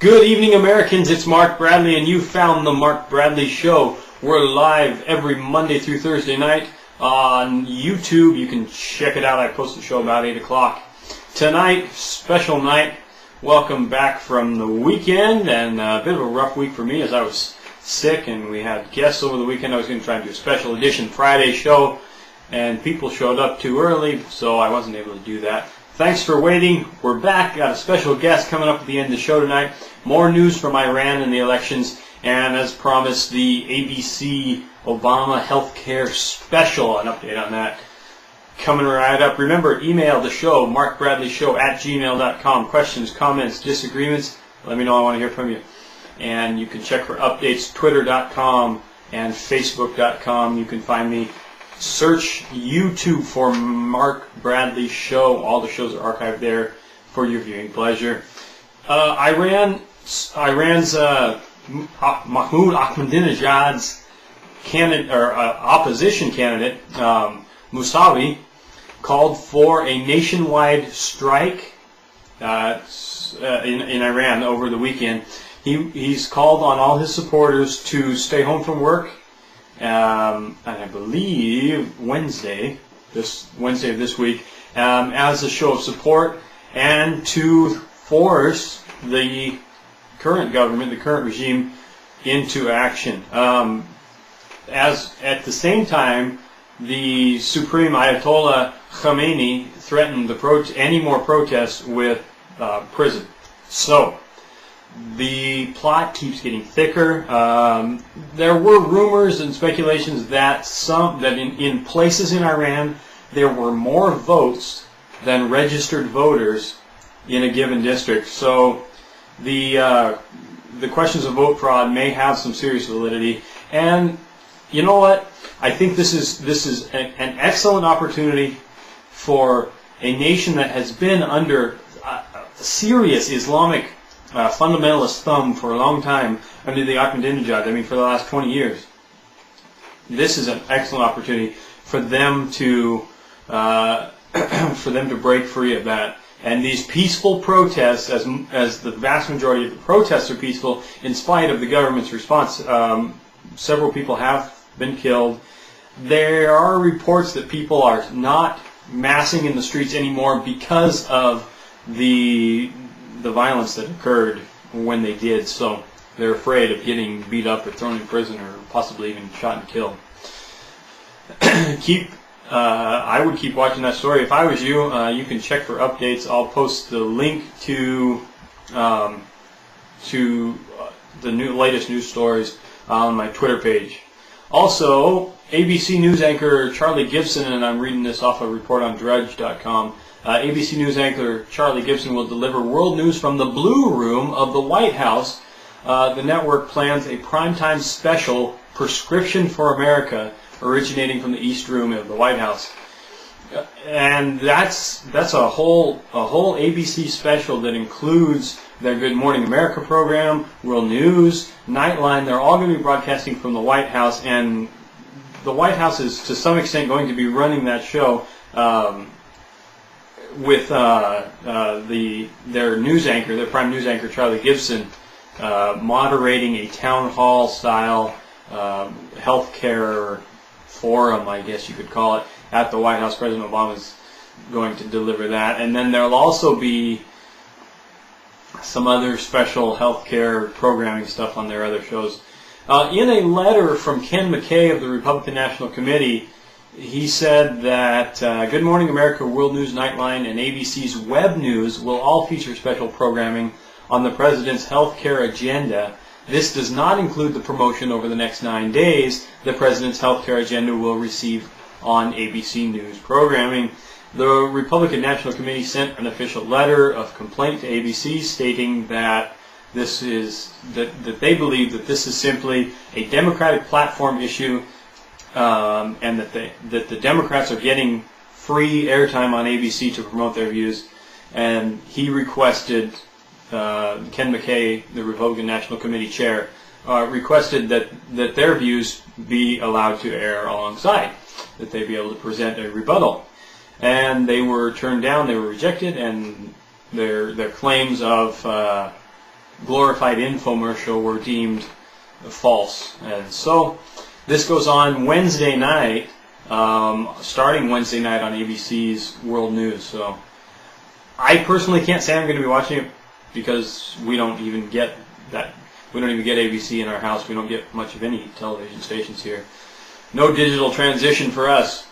Good evening, Americans. It's Mark Bradley, and you found the Mark Bradley Show. We're live every Monday through Thursday night on YouTube. You can check it out. I post the show about 8 o'clock. Tonight, special night. Welcome back from the weekend, and a bit of a rough week for me as I was sick, and we had guests over the weekend. I was going to try and do a special edition Friday show, and people showed up too early, so I wasn't able to do that. Thanks for waiting. We're back. Got a special guest coming up at the end of the show tonight. More news from Iran and the elections, and as promised, the ABC Obama healthcare special. An update on that coming right up. Remember, email the show, markbradleyshow@gmail.com. Questions, comments, disagreements. Let me know. I want to hear from you. And you can check for updates, twitter.com and facebook.com. You can find me. Search YouTube for Mark Bradley Show. All the shows are archived there for your viewing pleasure. Iran's Mahmoud Ahmadinejad's opposition candidate, Mousavi, called for a nationwide strike in Iran over the weekend. He's called on all his supporters to stay home from work. And I believe Wednesday of this week, as a show of support and to force the current government, the current regime, into action. As at the same time, the Supreme Ayatollah Khamenei threatened any more protests with prison. So the plot keeps getting thicker. There were rumors and speculations that in places in Iran there were more votes than registered voters in a given district. So the questions of vote fraud may have some serious validity. And you know what? I think this is an excellent opportunity for a nation that has been under serious Islamic fundamentalist thumb for a long time under the Ahmadinejad. I mean, for the last 20 years. This is an excellent opportunity for them to break free of that. And these peaceful protests, as the vast majority of the protests are peaceful, in spite of the government's response. Several people have been killed. There are reports that people are not massing in the streets anymore because of the violence that occurred when they did. So they're afraid of getting beat up or thrown in prison or possibly even shot and killed. I would keep watching that story. If I was you, you can check for updates. I'll post the link to the latest news stories on my Twitter page. Also, ABC News anchor Charlie Gibson, and I'm reading this off a report on Drudge.com. ABC News anchor Charlie Gibson will deliver world news from the Blue Room of the White House. The network plans a primetime special, Perscription for America, originating from the East Room of the White House. And that's a whole ABC special that includes their Good Morning America program, World News, Nightline. They're all going to be broadcasting from the White House, and the White House is to some extent going to be running that show with their news anchor, their prime news anchor, Charlie Gibson, moderating a town hall style healthcare forum, I guess you could call it, at the White House. President Obama is going to deliver that. And then there'll also be some other special healthcare programming stuff on their other shows. In a letter from Ken McKay of the Republican National Committee, he said that Good Morning America, World News, Nightline, and ABC's Web News will all feature special programming on the President's healthcare agenda. This does not include the promotion over the next 9 days the President's healthcare agenda will receive on ABC News programming. The Republican National Committee sent an official letter of complaint to ABC stating that that they believe that this is simply a Democratic platform issue, and that the Democrats are getting free airtime on ABC to promote their views. And he requested, Ken McKay, the Republican National Committee chair, requested that their views be allowed to air alongside, that they be able to present a rebuttal. And they were turned down, they were rejected, and their claims of glorified infomercial were deemed false. And so this goes on Wednesday night, starting Wednesday night on ABC's World News. So I personally can't say I'm going to be watching it because we don't even get that. We don't even get ABC in our house. We don't get much of any television stations here. No digital transition for us.